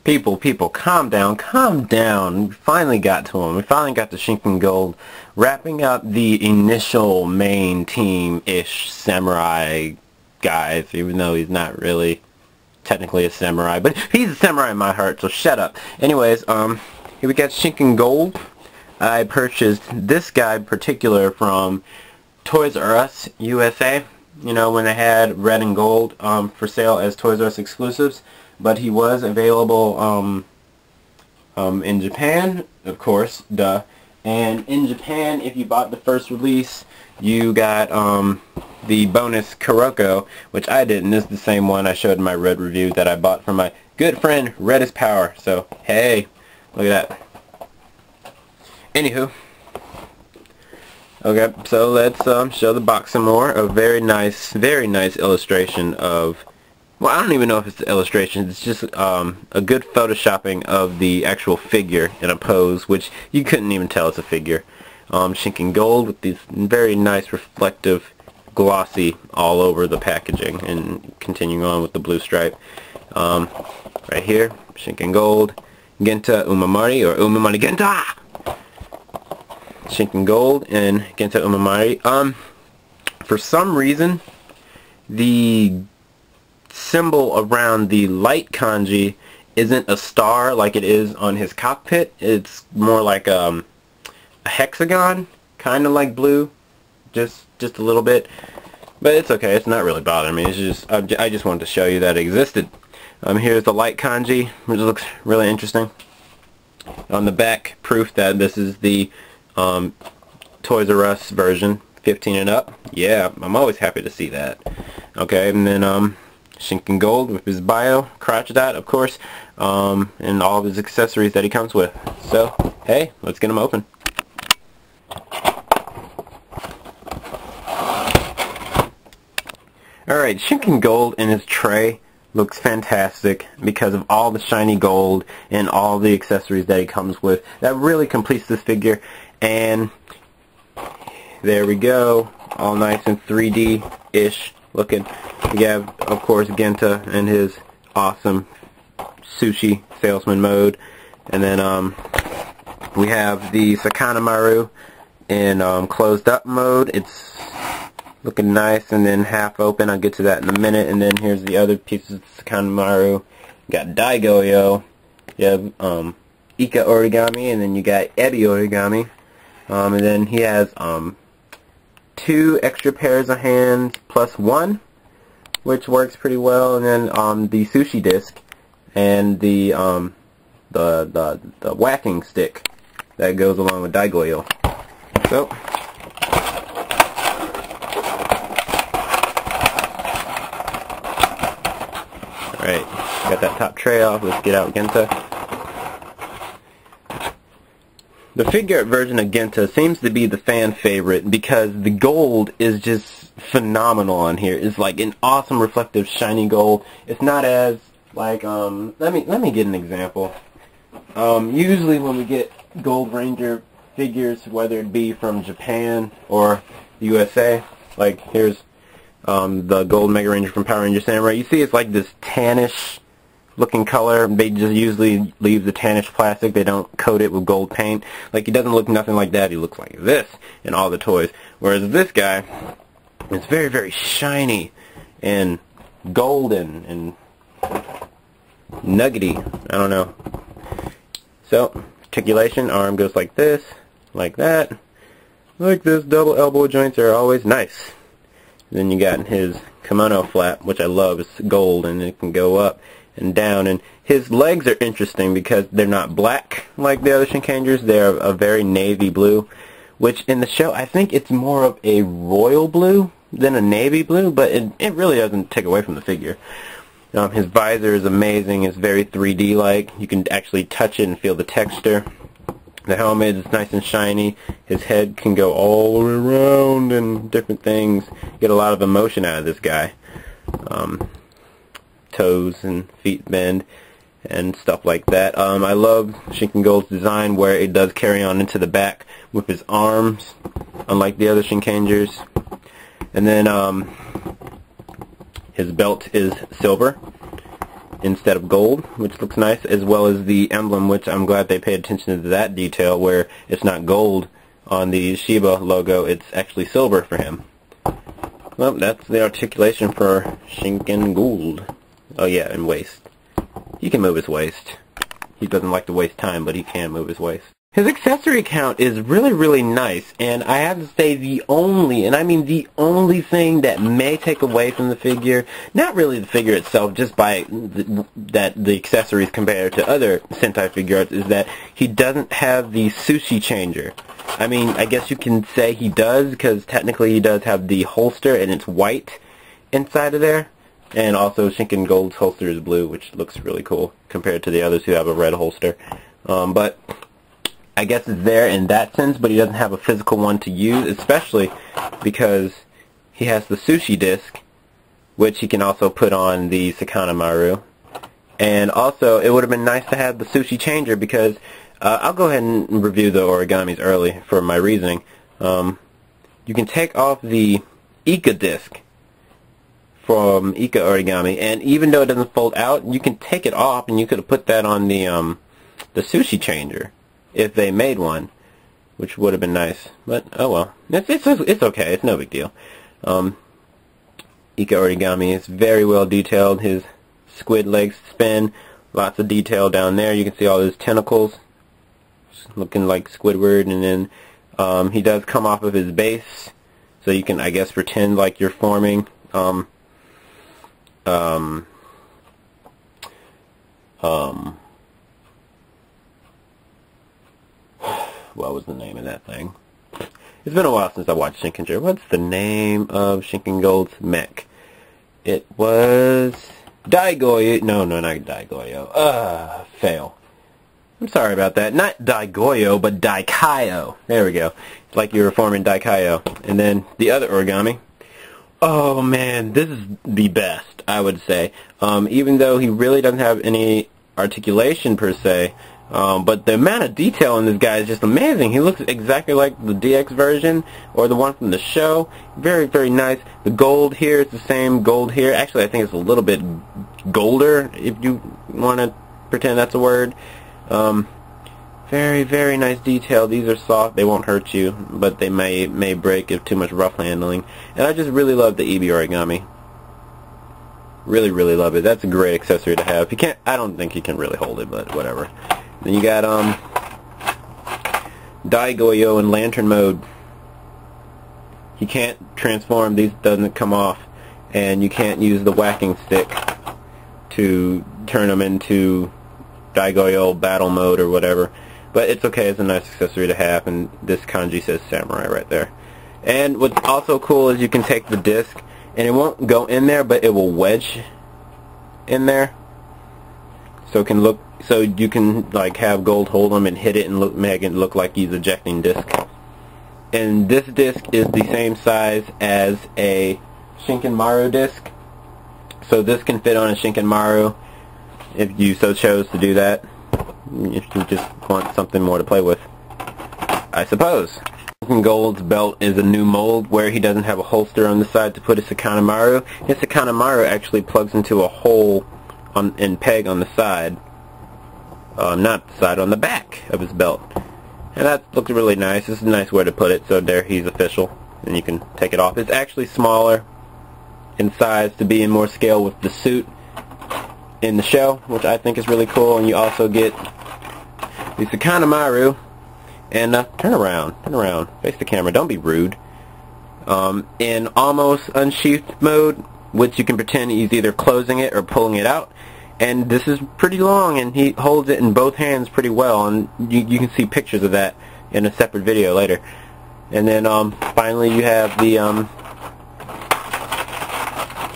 People, calm down, calm down. We finally got to him. We finally got to Shinken Gold, wrapping up the initial main team-ish samurai guys, even though he's not really technically a samurai, but he's a samurai in my heart, so shut up. Anyways, here we got Shinken Gold. I purchased this guy in particular from Toys R Us USA, you know, when they had red and gold for sale as Toys R Us exclusives. But he was available in Japan, of course, duh. And in Japan, if you bought the first release, you got the bonus Kuroko, which I didn't. This is the same one I showed in my red review that I bought from my good friend Red is Power. So, hey, look at that. Anywho, okay, so let's show the box some more. A very nice illustration of, well, I don't even know if it's the illustration. It's just a good photoshopping of the actual figure in a pose, which you couldn't even tell it's a figure. Shinken Gold with these very nice reflective, glossy all over the packaging, and continuing on with the blue stripe. Right here, Shinken Gold, Genta Umamari, or Umamari Genta! Shinken Gold and Genta Umamari. For some reason, the symbol around the light kanji isn't a star like it is on his cockpit. It's more like a hexagon, kind of like blue, just a little bit. But it's okay. It's not really bothering me. It's just I just wanted to show you that it existed. Here's the light kanji, which looks really interesting. On the back, proof that this is the Toys R Us version, 15 and up. Yeah, I'm always happy to see that. Okay, and then Shinken Gold with his bio, crotch dot, of course, and all of his accessories that he comes with. So, hey, let's get him open. Alright, Shinken Gold in his tray looks fantastic because of all the shiny gold and all the accessories that he comes with. That really completes this figure. And there we go, all nice and 3D-ish looking. We have, of course, Genta and his awesome sushi salesman mode. And then we have the Sakanamaru in closed up mode. It's looking nice and then half open. I'll get to that in a minute. And then here's the other pieces of Sakanamaru. You got Daigoyo. You have Ika origami, and then you got Ebi origami. And then he has 2 extra pairs of hands plus 1, which works pretty well. And then the sushi disc and the whacking stick that goes along with Daigoyo. So, alright, got that top tray off. Let's get out Genta. The Figuart version of Genta seems to be the fan favorite because the gold is just phenomenal on here. It's like an awesome reflective shiny gold. It's not as like let me get an example. Usually when we get Gold Ranger figures, whether it be from Japan or the USA, like here's the Gold Mega Ranger from Power Ranger Samurai, you see it's like this tannish looking color. They just usually leave the tannish plastic. They don't coat it with gold paint. Like, he doesn't look nothing like that. He looks like this in all the toys. Whereas this guy is very shiny and golden and nuggety. I don't know. So, articulation, arm goes like this, like that, like this. Double elbow joints are always nice. Then you got his kimono flap, which I love. It's gold and it can go up and down, and his legs are interesting because they're not black like the other Shinkengers. They're a very navy blue, which in the show I think it's more of a royal blue than a navy blue, but it really doesn't take away from the figure. His visor is amazing. It's very 3D like. You can actually touch it and feel the texture. The helmet is nice and shiny. His head can go all the way around and different things. Get a lot of emotion out of this guy. Toes and feet bend and stuff like that. I love Shinken Gold's design where it does carry on into the back with his arms, unlike the other Shinkengers. And then his belt is silver. instead of gold, which looks nice, as well as the emblem, which I'm glad they paid attention to that detail, where it's not gold on the Shiba logo, it's actually silver for him. Well, that's the articulation for Shinken Gold. Oh yeah, and waist. He can move his waist. He doesn't like to waste time, but he can move his waist. His accessory count is really, really nice, and I have to say the only, and I mean the only thing that may take away from the figure, not really the figure itself, just by the accessories compared to other Sentai Figuarts, is that he doesn't have the sushi changer. I mean, I guess you can say he does, because technically he does have the holster, and it's white inside of there. And also Shinken Gold's holster is blue, which looks really cool compared to the others who have a red holster. But I guess it's there in that sense, but he doesn't have a physical one to use, especially because he has the sushi disc, which he can also put on the Sakana Maru. And also, it would have been nice to have the sushi changer, because I'll go ahead and review the origamis early for my reasoning. You can take off the Ika disc from Ika origami, and even though it doesn't fold out, you can take it off, and you could have put that on the sushi changer if they made one, which would have been nice. But oh well, it's okay. It's no big deal. Ika origami is very well detailed. His squid legs spin, lots of detail down there. You can see all his tentacles looking like Squidward, and then he does come off of his base, so you can, I guess, pretend like you're forming what was the name of that thing? It's been a while since I watched Shinkenger. What's the name of Shinken Gold's mech? It was Daigoyo. No, not Daigoyo. Fail. I'm sorry about that. Not Daigoyo, but Daikayo. There we go. It's like you were forming Daikayo. And then the other origami. Oh man, this is the best, I would say. Even though he really doesn't have any articulation per se, but the amount of detail in this guy is just amazing. He looks exactly like the DX version, or the one from the show. Very, very nice. The gold here is the same gold here. Actually, I think it's a little bit golder, if you want to pretend that's a word. Very, very nice detail. These are soft. They won't hurt you, but they may break if too much rough handling. And I just really love the Ebi origami. Really, really love it. That's a great accessory to have. He can't. I don't think he can really hold it, but whatever. Then you got Daigoyo in lantern mode. He can't transform. These doesn't come off, and you can't use the whacking stick to turn them into Daigoyo battle mode or whatever. But it's okay, it's a nice accessory to have, and this kanji says samurai right there. And what's also cool is you can take the disc, and it won't go in there, but it will wedge in there. So it can look, so you can like have Gold hold him and hit it and make it look like he's ejecting disc. And this disc is the same size as a Shinken Maru disc. So this can fit on a Shinken Maru if you so chose to do that. If you just want something more to play with, I suppose. Shinken Gold's belt is a new mold where he doesn't have a holster on the side to put his Sakana Maru. His Sakana Maru actually plugs into a hole and peg on the side. Not the side, on the back of his belt. And that looks really nice. This is a nice way to put it, so there he's official. And you can take it off. It's actually smaller in size to be in more scale with the suit in the show, which I think is really cool. And you also get the Sakana Maru, and turn around, face the camera, don't be rude. In almost unsheathed mode, which you can pretend he's either closing it or pulling it out. And this is pretty long, and he holds it in both hands pretty well, and you can see pictures of that in a separate video later. And then finally you have the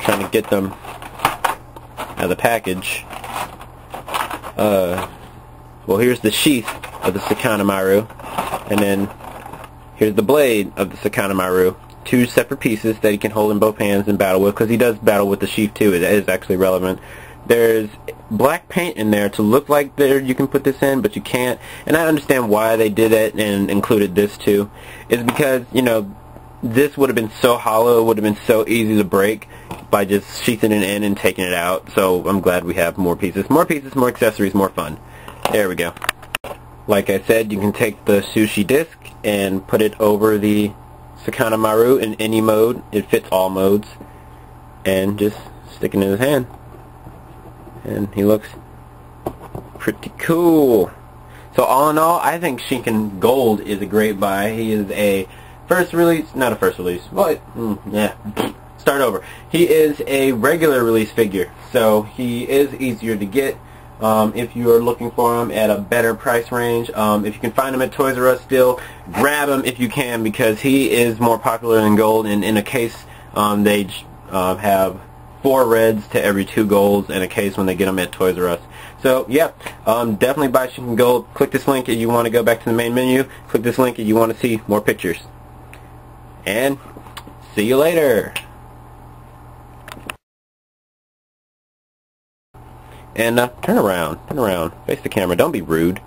trying to get them out of the package. Well, here's the sheath of the Sakana Maru, and then here's the blade of the Sakana Maru. Two separate pieces that he can hold in both hands and battle with, because he does battle with the sheath too. It is actually relevant. There's black paint in there to look like you can put this in, but you can't. And I understand why they did it and included this too. Is because, you know, this would have been so hollow, it would have been so easy to break. by just sheathing it in and taking it out. So I'm glad we have more pieces. More pieces, more accessories, more fun. There we go. Like I said, you can take the sushi disc and put it over the Sakana Maru in any mode. It fits all modes. And just stick it in his hand. And he looks pretty cool. So all in all, I think Shinken Gold is a great buy. He is a first release, not a first release, but yeah, start over. He is a regular release figure, so he is easier to get if you are looking for him at a better price range. If you can find him at Toys R Us still, grab him if you can, because he is more popular than gold, and in a case they have 4 reds to every 2 golds in a case when they get them at Toys R Us. So yeah, definitely buy Shinken Gold. Click this link if you want to go back to the main menu. Click this link if you want to see more pictures. And see you later. And turn around, face the camera. Don't be rude.